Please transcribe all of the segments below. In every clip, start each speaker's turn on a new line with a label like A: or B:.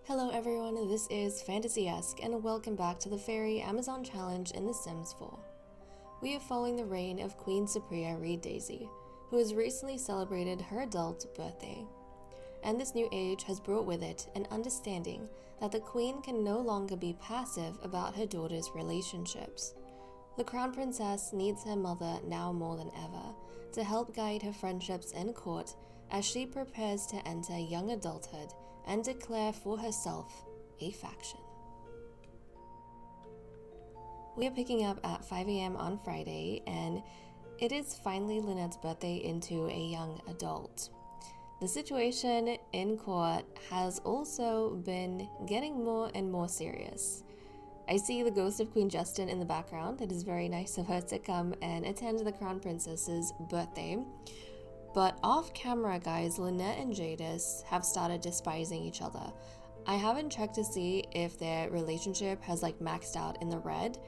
A: Hello everyone, this is Fantasy-esque and welcome back to the Fairy Amazon Challenge in The Sims 4. We are following the reign of Queen Supriya Reed Daisy, who has recently celebrated her adult birthday. And this new age has brought with it an understanding that the Queen can no longer be passive about her daughter's relationships. The Crown Princess needs her mother now more than ever to help guide her friendships in court as she prepares to enter young adulthood and declare for herself a faction. We are picking up at 5 a.m. on Friday, and it is finally Lynette's birthday into a young adult. The situation in court has also been getting more and more serious. I see the ghost of Queen Justin in the background. It is very nice of her to come and attend the Crown Princess's birthday. But off camera, guys, Lynet and Jadis have started despising each other. I haven't checked to see if their relationship has maxed out in the red,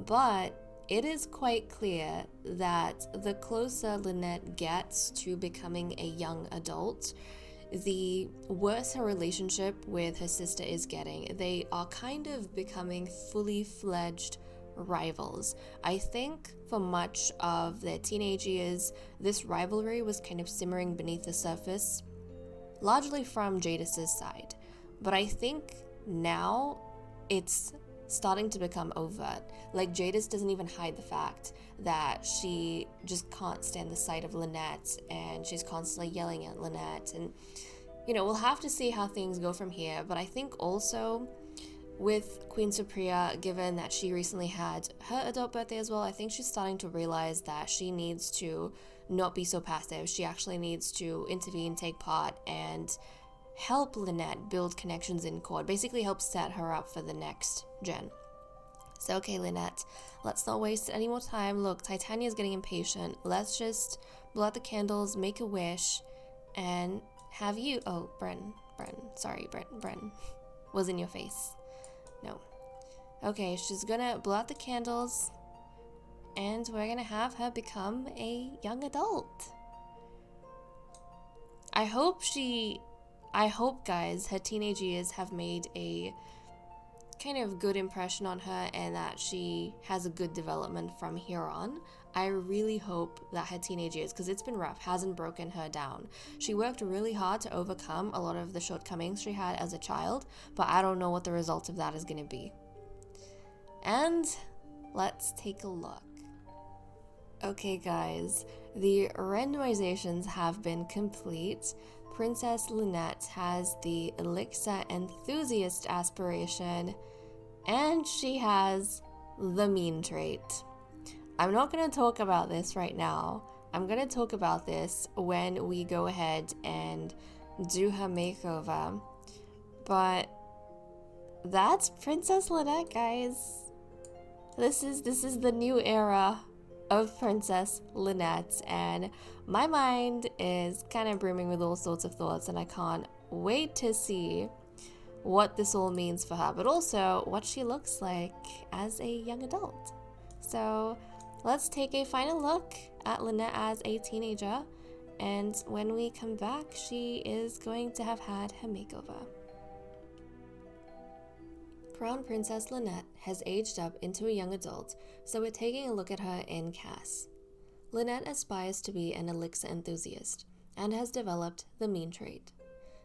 A: but it is quite clear that the closer Lynet gets to becoming a young adult, the worse her relationship with her sister is getting. They are kind of becoming fully fledged rivals. I think for much of their teenage years, this rivalry was kind of simmering beneath the surface, largely from Jadis's side. But I think now it's starting to become overt. Jadis doesn't even hide the fact that she just can't stand the sight of Lynet, and she's constantly yelling at Lynet. And, we'll have to see how things go from here. But I think also with Queen Supriya, given that she recently had her adult birthday as well, I think she's starting to realize that she needs to not be so passive. She actually needs to intervene, take part, and help Lynet build connections in court. Basically help set her up for the next gen. So, okay, Lynet, let's not waste any more time. Look, Titania's getting impatient. Let's just blow out the candles, make a wish, and have you... Oh, Bren was in your face. No. Okay, she's gonna blow out the candles, and we're gonna have her become a young adult. I hope, guys, her teenage years have made a kind of good impression on her and that she has a good development from here on. I really hope that her teenage years, because it's been rough, hasn't broken her down. She worked really hard to overcome a lot of the shortcomings she had as a child, but I don't know what the result of that is going to be. And let's take a look. Okay, guys, the randomizations have been complete. Princess Lynet has the Elixir Enthusiast aspiration, and she has the mean trait. I'm not going to talk about this right now. I'm going to talk about this when we go ahead and do her makeover. But that's Princess Lynet, guys. This is the new era of Princess Lynet, and my mind is kind of brimming with all sorts of thoughts, and I can't wait to see what this all means for her, but also what she looks like as a young adult. So let's take a final look at Lynet as a teenager, and when we come back, she is going to have had her makeover. Crown Princess Lynet has aged up into a young adult, so we're taking a look at her in Cass. Lynet aspires to be an elixir enthusiast, and has developed the mean trait.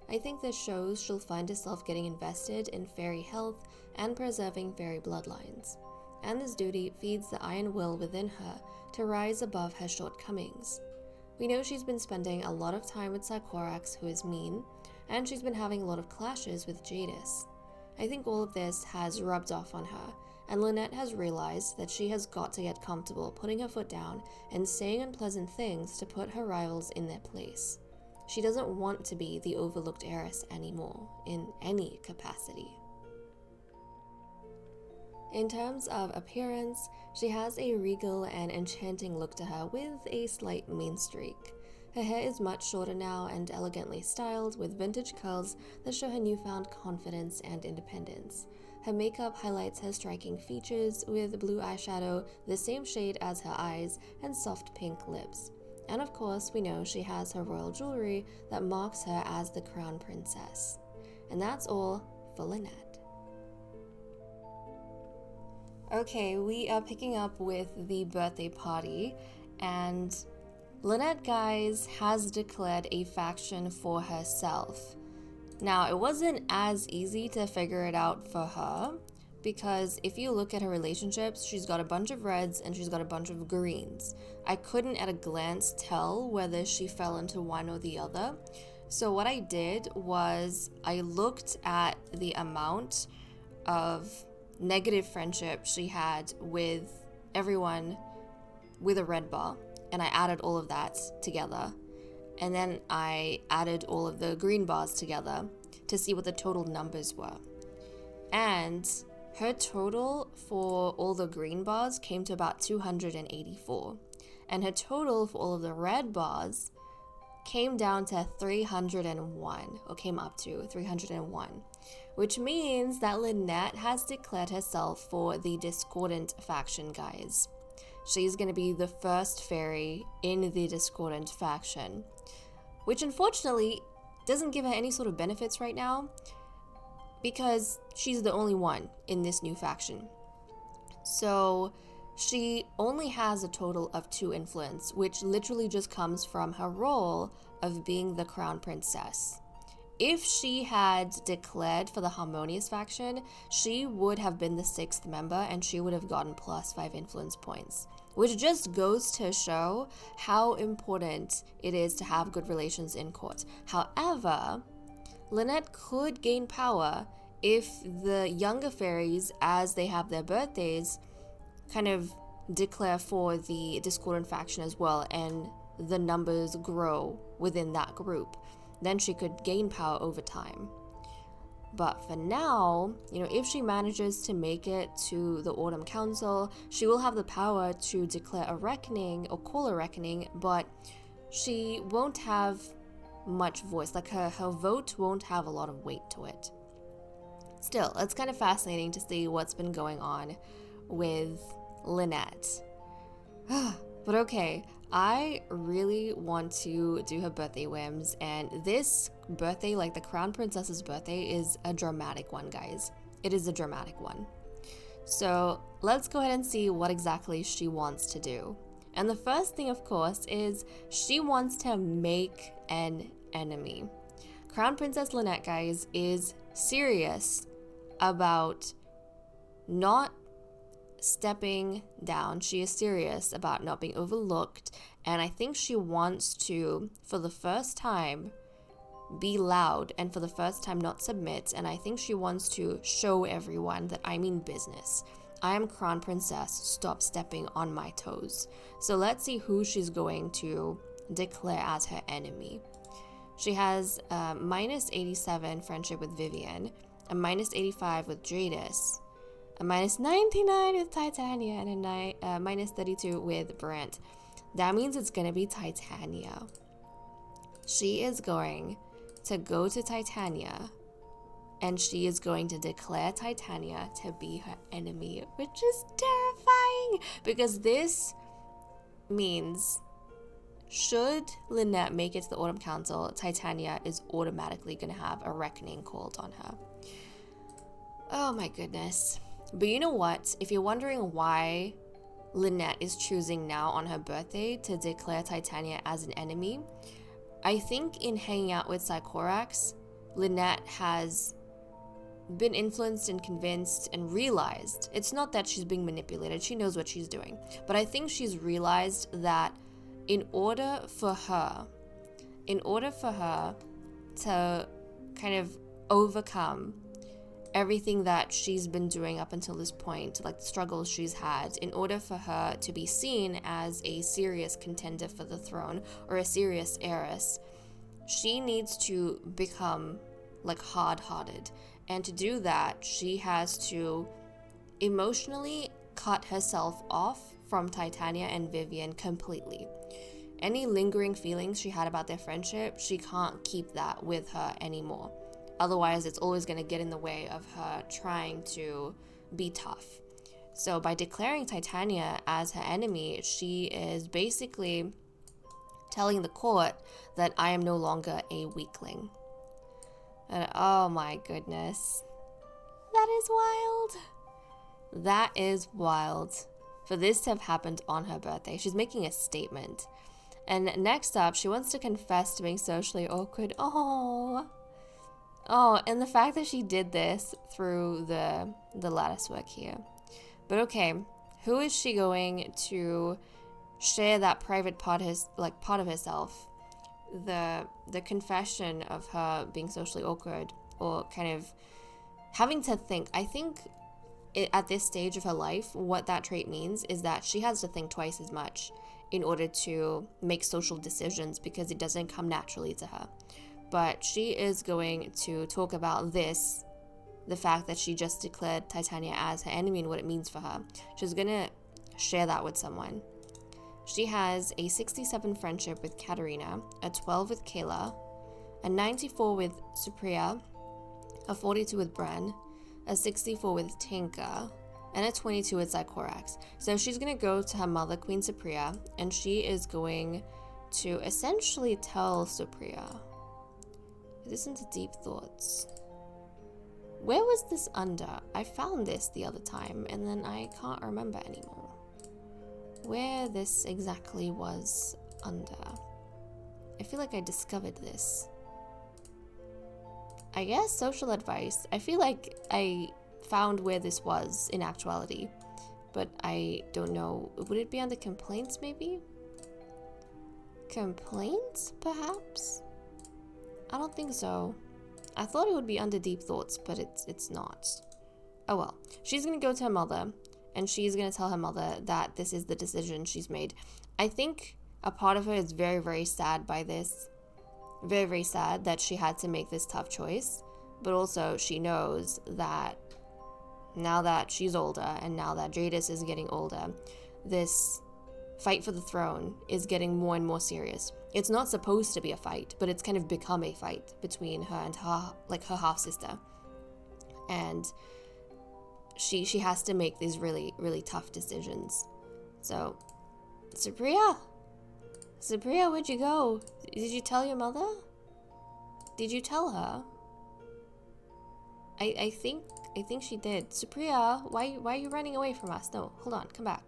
A: I think this shows she'll find herself getting invested in fairy health and preserving fairy bloodlines, and this duty feeds the iron will within her to rise above her shortcomings. We know she's been spending a lot of time with Sarkorax, who is mean, and she's been having a lot of clashes with Jadis. I think all of this has rubbed off on her, and Lynet has realized that she has got to get comfortable putting her foot down and saying unpleasant things to put her rivals in their place. She doesn't want to be the overlooked heiress anymore, in any capacity. In terms of appearance, she has a regal and enchanting look to her with a slight mean streak. Her hair is much shorter now and elegantly styled with vintage curls that show her newfound confidence and independence. Her makeup highlights her striking features with blue eyeshadow, the same shade as her eyes, and soft pink lips. And of course, we know she has her royal jewelry that marks her as the crown princess. And that's all for Lynet. Okay, we are picking up with the birthday party, and Lynet, guys, has declared a faction for herself. Now, it wasn't as easy to figure it out for her, because if you look at her relationships, she's got a bunch of reds and she's got a bunch of greens. I couldn't at a glance tell whether she fell into one or the other. So what I did was I looked at the amount of negative friendship she had with everyone with a red bar, and I added all of that together. And then I added all of the green bars together to see what the total numbers were. And her total for all the green bars came to about 284. And her total for all of the red bars came down to 301, or came up to 301. Which means that Lynet has declared herself for the Discordant faction, guys. She's going to be the first fairy in the Discordant faction, which unfortunately doesn't give her any sort of benefits right now because she's the only one in this new faction. So she only has a total of 2 influence, which literally just comes from her role of being the crown princess. If she had declared for the Harmonious faction, she would have been the 6th member and she would have gotten +5 influence points, which just goes to show how important it is to have good relations in court. However, Lynet could gain power if the younger fairies, as they have their birthdays, kind of declare for the Discordant faction as well, and the numbers grow within that group. Then she could gain power over time. But for now, if she manages to make it to the Autumn Council, she will have the power to declare a reckoning or call a reckoning, but she won't have much voice. Like her vote won't have a lot of weight to it. Still, it's kind of fascinating to see what's been going on with Lynet. But okay, I really want to do her birthday whims, and this birthday, like the Crown Princess's birthday, is a dramatic one, guys. It is a dramatic one. So let's go ahead and see what exactly she wants to do. And the first thing, of course, is she wants to make an enemy. Crown Princess Lynet, guys, is serious about not stepping down. She is serious about not being overlooked, and I think she wants to, for the first time, be loud, and for the first time not submit. And I think she wants to show everyone that I mean business. I am Crown Princess, stop stepping on my toes. So let's see who she's going to declare as her enemy. She has a -87 friendship with Vivian, a -85 with Jadis, a -99 with Titania, and a -32 with Brent. That means it's going to be Titania. She is going to go to Titania, and she is going to declare Titania to be her enemy, which is terrifying, because this means should Lynet make it to the Autumn Council, Titania is automatically going to have a reckoning called on her. Oh my goodness. But you know what? If you're wondering why Lynet is choosing now on her birthday to declare Titania as an enemy, I think in hanging out with Sycorax, Lynet has been influenced and convinced and realized, it's not that she's being manipulated, she knows what she's doing, but I think she's realized that in order for her to kind of overcome everything that she's been doing up until this point, like the struggles she's had, in order for her to be seen as a serious contender for the throne or a serious heiress, she needs to become like hard-hearted. And to do that, she has to emotionally cut herself off from Titania and Vivian completely. Any lingering feelings she had about their friendship, she can't keep that with her anymore. Otherwise, it's always going to get in the way of her trying to be tough. So by declaring Titania as her enemy, she is basically telling the court that I am no longer a weakling. And oh my goodness. That is wild. That is wild. For this to have happened on her birthday. She's making a statement. And next up, she wants to confess to being socially awkward. Oh, and the fact that she did this through the lattice work here. But okay, who is she going to share that private part of herself? The confession of her being socially awkward, or kind of having to think. I think at this stage of her life, what that trait means is that she has to think twice as much in order to make social decisions, because it doesn't come naturally to her. But she is going to talk about this, the fact that she just declared Titania as her enemy and what it means for her. She's going to share that with someone. She has a 67 friendship with Katerina, a 12 with Kayla, a 94 with Supriya, a 42 with Bren, a 64 with Tinka, and a 22 with Zykorax. So she's going to go to her mother, Queen Supriya, and she is going to essentially tell Supriya. Listen to deep thoughts. Where was this under? I found this the other time, and then I can't remember anymore where this exactly was under. I feel like I discovered this. I guess social advice. I feel like I found where this was in actuality, but I don't know. Would it be under complaints, maybe? Complaints, perhaps? I don't think so. I thought it would be under deep thoughts, but it's not. Oh well. She's gonna go to her mother, and she's gonna tell her mother that this is the decision she's made. I think a part of her is very, very sad by this. Very, very sad that she had to make this tough choice, but also she knows that now that she's older and now that Jadis is getting older, this fight for the throne is getting more and more serious. It's not supposed to be a fight, but it's kind of become a fight between her and her half-sister. And she has to make these really, really tough decisions. So, Supriya, where'd you go? Did you tell your mother? Did you tell her? I think she did. Supriya, why are you running away from us? No, hold on, come back.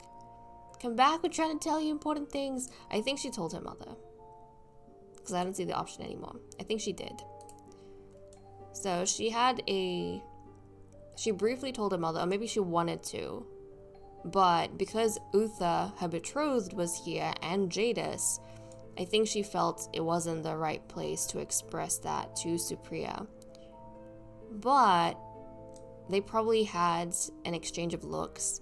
A: Come back, we're trying to tell you important things. I think she told her mother. Because I don't see the option anymore. I think she did. So she briefly told her mother, or maybe she wanted to. But because Uther, her betrothed, was here, and Jadis, I think she felt it wasn't the right place to express that to Supriya. But they probably had an exchange of looks,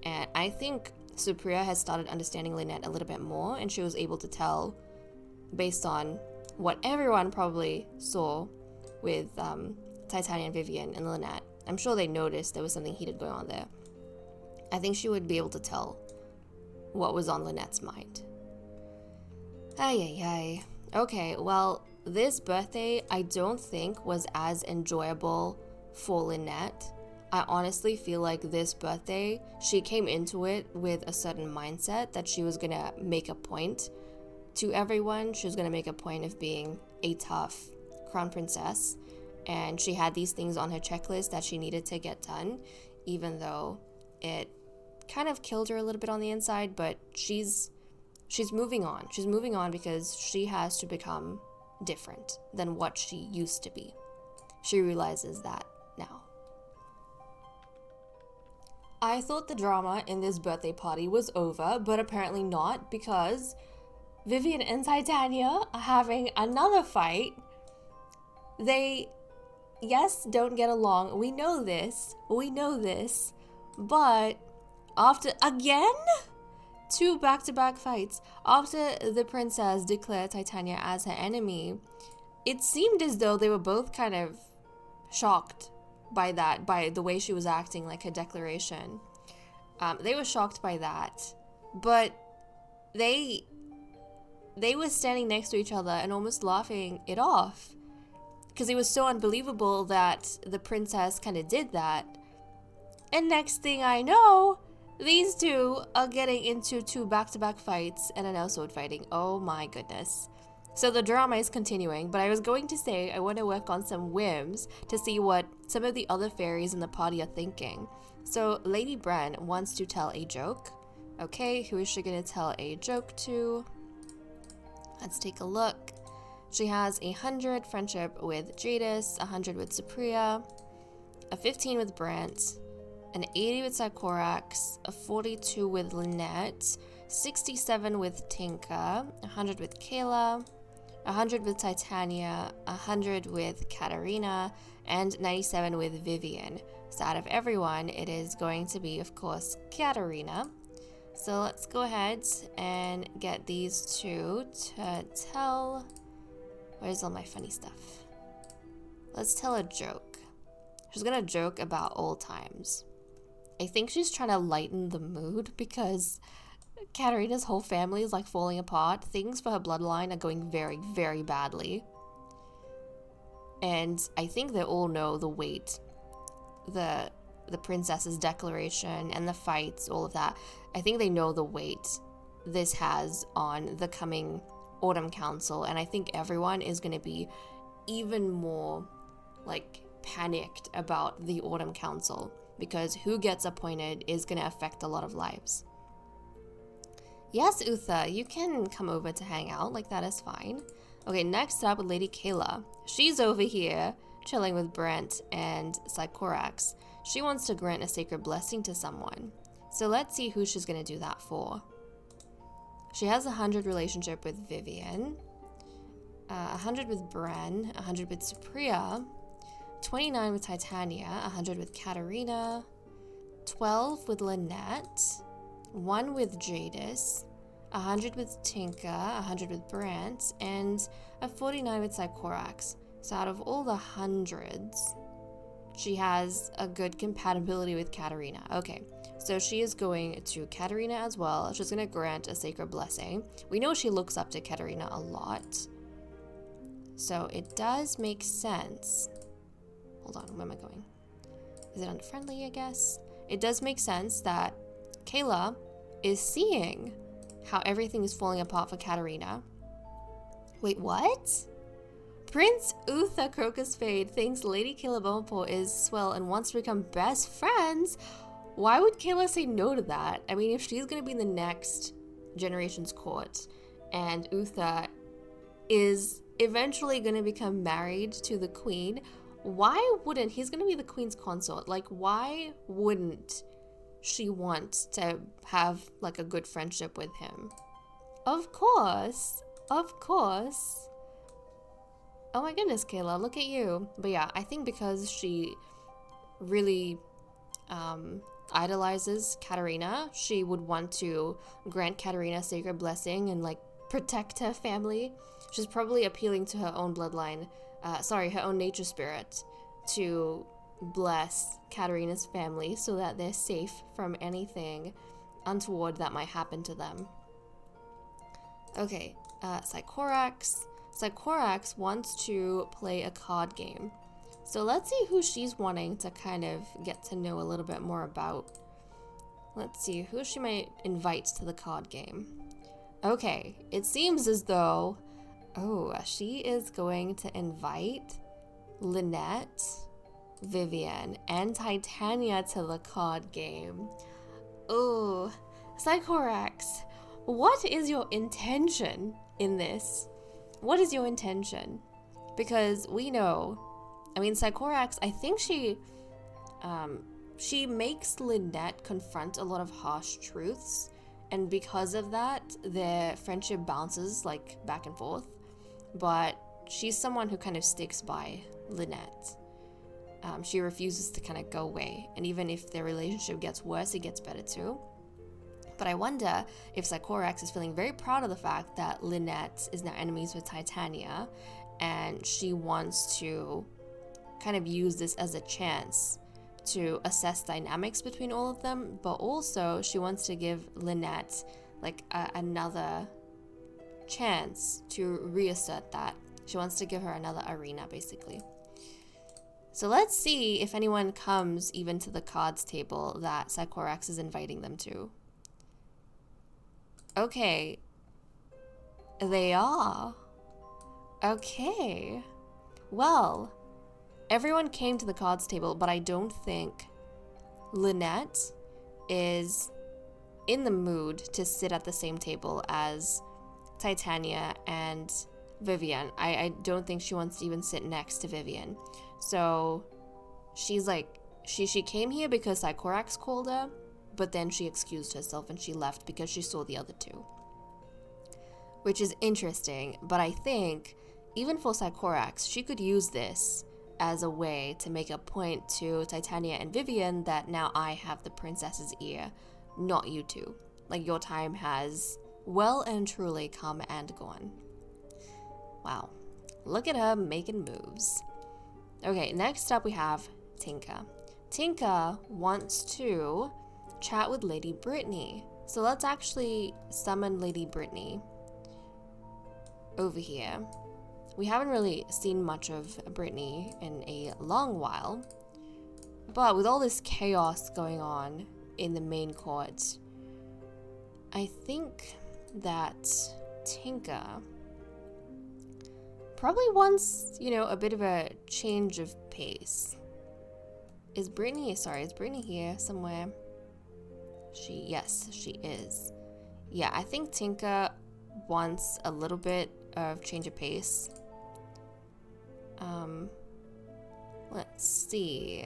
A: and I think Supriya has started understanding Lynet a little bit more, and she was able to tell, based on what everyone probably saw with Titania and Vivian and Lynet. I'm sure they noticed there was something heated going on there. I think she would be able to tell what was on Lynette's mind. Ay. Okay, well, this birthday I don't think was as enjoyable for Lynette. I honestly feel like this birthday, she came into it with a certain mindset that she was gonna make a point to everyone. She was gonna make a point of being a tough crown princess, and she had these things on her checklist that she needed to get done, even though it kind of killed her a little bit on the inside. But she's moving on. She's moving on because she has to become different than what she used to be. She realizes that now. I thought the drama in this birthday party was over, but apparently not, because Vivian and Titania are having another fight. They, yes, don't get along. We know this, but after, again? 2 back-to-back fights. After the princess declared Titania as her enemy, it seemed as though they were both kind of shocked by that, by the way she was acting, like her declaration. They were shocked by that, but they were standing next to each other and almost laughing it off, because it was so unbelievable that the princess kind of did that. And next thing I know, these two are getting into 2 back-to-back fights and are now sword fighting. Oh my goodness. So the drama is continuing, but I was going to say I want to work on some whims to see what some of the other fairies in the party are thinking. So Lady Bren wants to tell a joke. Okay, who is she going to tell a joke to? Let's take a look. She has 100 friendship with Jadis, 100 with Supriya, a 15 with Brent, an 80 with Sycorax, a 42 with Lynet, 67 with Tinka, 100 with Kayla, 100 with Titania, 100 with Katarina, and 97 with Vivian. So out of everyone, it is going to be, of course, Katarina. So let's go ahead and get these two to tell... Where's all my funny stuff? Let's tell a joke. She's gonna joke about old times. I think she's trying to lighten the mood because Katarina's whole family is like falling apart. Things for her bloodline are going very, very badly. And I think they all know the weight, the princess's declaration and the fights, all of that. I think they know the weight this has on the coming Autumn Council, and I think everyone is going to be even more like panicked about the Autumn Council because who gets appointed is going to affect a lot of lives. Yes, Utha, you can come over to hang out, like that is fine. Okay, next up, Lady Kayla. She's over here chilling with Brent and Sycorax. She wants to grant a sacred blessing to someone. So let's see who she's going to do that for. She has 100 relationship with Vivian, 100 with Bren, 100 with Supriya, 29 with Titania, 100 with Katarina, 12 with Lynet, 1 with Jadis, 100 with Tinka, 100 with Brent, and a 49 with Sycorax. So out of all the hundreds, she has a good compatibility with Katarina. Okay, so she is going to Katarina as well. She's going to grant a sacred blessing. We know she looks up to Katarina a lot. So it does make sense. Hold on, where am I going? Is it unfriendly, I guess? It does make sense that Kayla is seeing how everything is falling apart for Katarina. Wait, what? Prince Utha Crocus Fade thinks Lady Kayla Bonaport is swell and wants to become best friends. Why would Kayla say no to that? I mean, if she's going to be in the next generation's court and Utha is eventually going to become married to the queen, why wouldn't he's going to be the queen's consort? Like, why wouldn't she want to have like a good friendship with him? Of course. Of course. Oh my goodness, Kayla, look at you. But yeah, I think because she really idolizes Katarina, she would want to grant Katarina sacred blessing and like protect her family. She's probably appealing to her own bloodline, her own nature spirit to bless Katarina's family so that they're safe from anything untoward that might happen to them. Okay, Sycorax. Sycorax wants to play a card game. So let's see who she's wanting to kind of get to know a little bit more about. Let's see who she might invite to the card game. Okay, it seems as though, she is going to invite Lynet, Vivian, and Titania to the card game. Oh, Sycorax, what is your intention in this? What is your intention? Because we know, I mean, Sycorax, I think she makes Lynet confront a lot of harsh truths, and because of that, their friendship bounces like back and forth. But she's someone who kind of sticks by Lynet. She refuses to kind of go away, and even if their relationship gets worse, it gets better too. But I wonder if Sycorax is feeling very proud of the fact that Lynet is now enemies with Titania, and she wants to kind of use this as a chance to assess dynamics between all of them, but also she wants to give Lynet like another chance to reassert that. She wants to give her another arena, basically. So let's see if anyone comes even to the cards table that Sycorax is inviting them to. Okay, they are. Okay. Well, everyone came to the cards table, but I don't think Lynet is in the mood to sit at the same table as Titania and Vivian. I don't think she wants to even sit next to Vivian. So she's like, she came here because Sycorax called her, but then she excused herself and she left because she saw the other two. Which is interesting, but I think even for Sycorax, she could use this as a way to make a point to Titania and Vivian that now I have the princess's ear, not you two. Like, your time has well and truly come and gone. Wow. Look at her making moves. Okay, next up we have Tinka. Tinka wants to chat with Lady Brittany. So let's actually summon Lady Brittany over here. We haven't really seen much of Brittany in a long while, but with all this chaos going on in the main court, I think that Tinka probably wants, a bit of a change of pace. Is Brittany here somewhere? Yes, she is. Yeah, I think Tinka wants a little bit of change of pace. Let's see.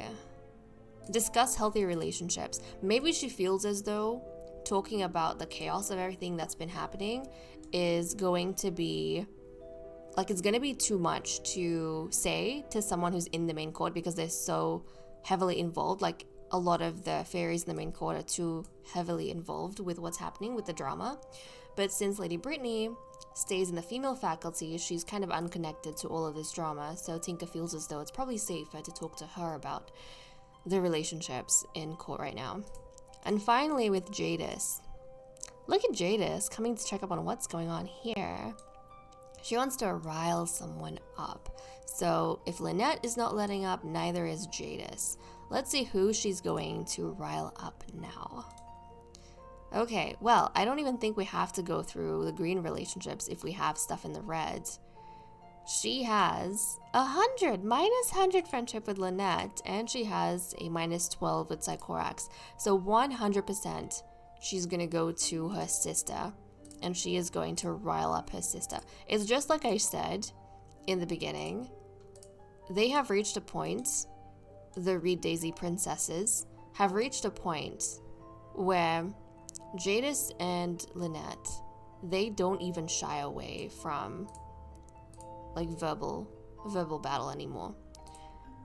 A: Discuss healthy relationships. Maybe she feels as though talking about the chaos of everything that's been happening is going to be, like, it's going to be too much to say to someone who's in the main court because they're so heavily involved. Like, a lot of the fairies in the main court are too heavily involved with what's happening with the drama. But since Lady Brittany stays in the female faculty, she's kind of unconnected to all of this drama, so Tinka feels as though it's probably safer to talk to her about the relationships in court right now. And finally with Jadis. Look at Jadis coming to check up on what's going on here. She wants to rile someone up. So if Lynet is not letting up, neither is Jadis. Let's see who she's going to rile up now. Okay, well, I don't even think we have to go through the green relationships if we have stuff in the red. She has -100 friendship with Lynet, and she has a -12 with Sycorax. So 100% she's gonna go to her sister, and she is going to rile up her sister. It's just like I said in the beginning. They have reached a point, the Reed Daisy princesses have reached a point where Jadis and Lynet, they don't even shy away from like verbal battle anymore.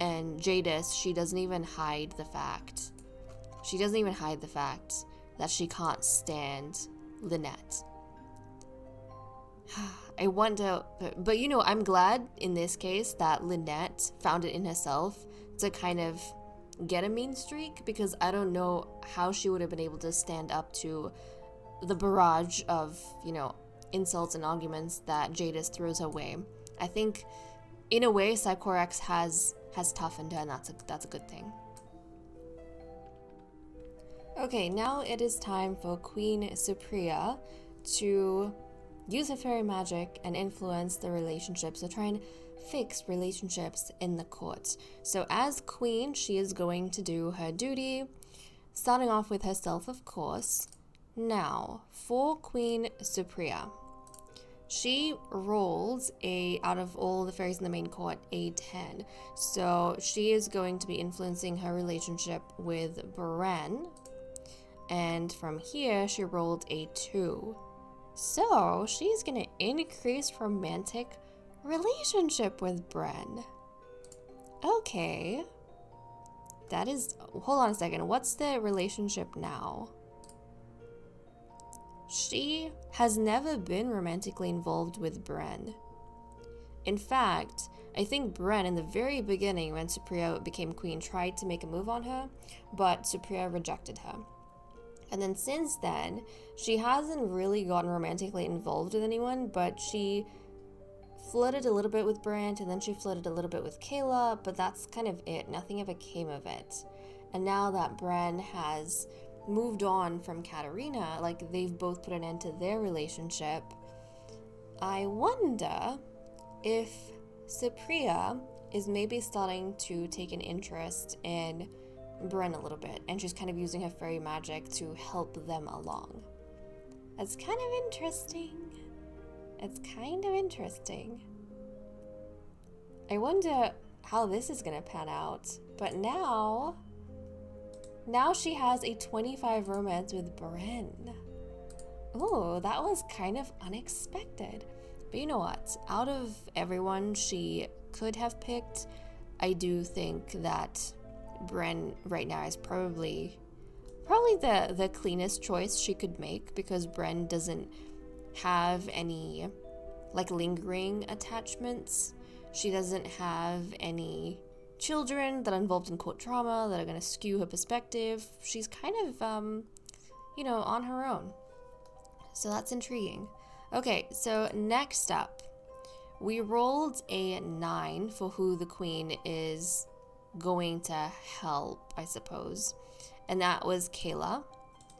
A: And Jadis, she doesn't even hide the fact that she can't stand Lynet. I wonder, but I'm glad in this case that Lynet found it in herself to kind of get a mean streak, because I don't know how she would have been able to stand up to the barrage of, insults and arguments that Jadis throws her way. I think, in a way, Sycorax has toughened her, and that's a good thing. Okay, now it is time for Queen Supriya to use her fairy magic and influence the relationships, to try and fix relationships in the court. So as queen, she is going to do her duty, starting off with herself, of course. Now, for Queen Supriya, she rolled out of all the fairies in the main court, a 10. So she is going to be influencing her relationship with Bren. And from here, she rolled a 2. So she's going to increase romantic relationship with Bren. Okay. That is... Hold on a second. What's the relationship now? She has never been romantically involved with Bren. In fact, I think Bren, in the very beginning when Supriya became queen, tried to make a move on her, but Supriya rejected her. And then since then, she hasn't really gotten romantically involved with anyone, but she flirted a little bit with Brant, and then she flirted a little bit with Kayla, but that's kind of it. Nothing ever came of it. And now that Bran has moved on from Katarina, like they've both put an end to their relationship, I wonder if Cypria is maybe starting to take an interest in Bren a little bit, and she's kind of using her fairy magic to help them along. That's kind of interesting. It's kind of interesting. I wonder how this is gonna pan out. But now she has a 25 romance with Bren. Ooh, that was kind of unexpected. But you know what? Out of everyone she could have picked, I do think that Bren right now is probably the cleanest choice she could make, because Bren doesn't have any like lingering attachments. She doesn't have any children that are involved in court trauma that are going to skew her perspective. She's kind of on her own. So that's intriguing. Okay, so next up, we rolled a 9 for who the queen is going to help, I suppose. And that was Kayla.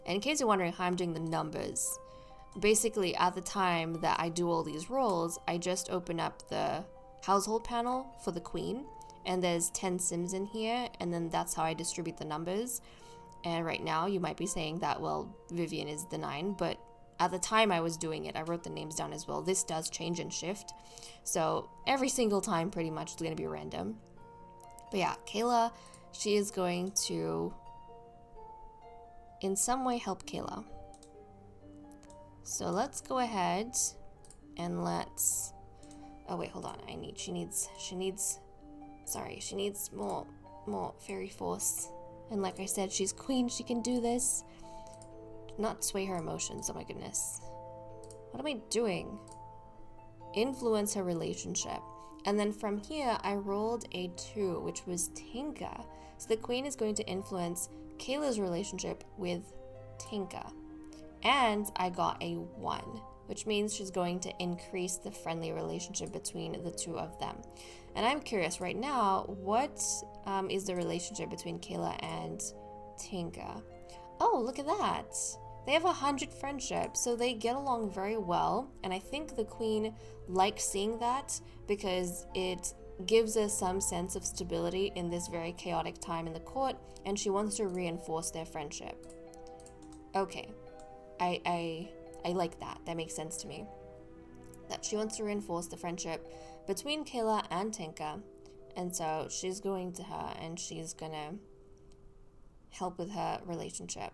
A: And in case you're wondering how I'm doing the numbers, basically at the time that I do all these rolls, I just open up the household panel for the queen, and there's 10 Sims in here, and then that's how I distribute the numbers. And right now you might be saying that, well, Vivian is the 9, but at the time I was doing it, I wrote the names down as well. This does change and shift, so every single time pretty much is going to be random. But yeah, Kayla, she is going to in some way help Kayla. So let's go ahead and let's... Oh wait, hold on. She needs more fairy force. And like I said, she's queen, she can do this. Do not sway her emotions, oh my goodness. What am I doing? Influence her relationship. And then from here, I rolled a 2, which was Tinka. So the queen is going to influence Kayla's relationship with Tinka. And I got a 1, which means she's going to increase the friendly relationship between the two of them. And I'm curious right now, what is the relationship between Kayla and Tinka? Oh, look at that. They have 100 friendship, so they get along very well. And I think the queen likes seeing that because it gives us some sense of stability in this very chaotic time in the court, and she wants to reinforce their friendship. Okay, I like that. That makes sense to me. That she wants to reinforce the friendship between Kayla and Tinka, and so she's going to her and she's gonna help with her relationship.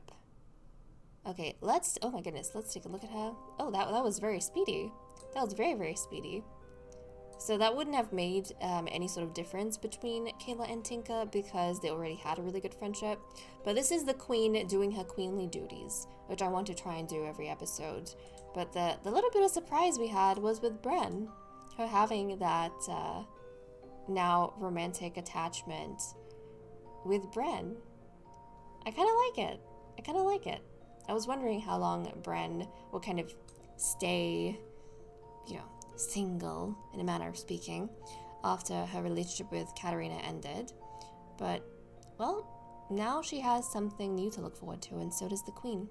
A: Okay, oh my goodness, let's take a look at her. Oh, that was very speedy. That was very, very speedy. So that wouldn't have made any sort of difference between Kayla and Tinka because they already had a really good friendship. But this is the queen doing her queenly duties, which I want to try and do every episode. But the little bit of surprise we had was with Bren, her having that now romantic attachment with Bren. I kind of like it. I was wondering how long Bren will kind of stay, single, in a manner of speaking, after her relationship with Katarina ended. But, well, now she has something new to look forward to, and so does the queen.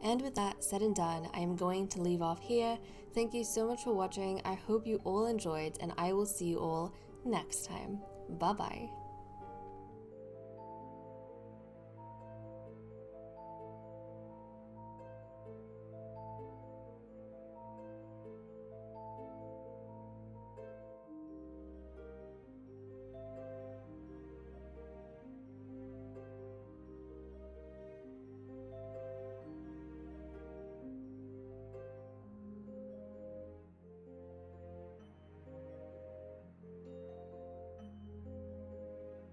A: And with that said and done, I am going to leave off here. Thank you so much for watching. I hope you all enjoyed, and I will see you all next time. Bye-bye.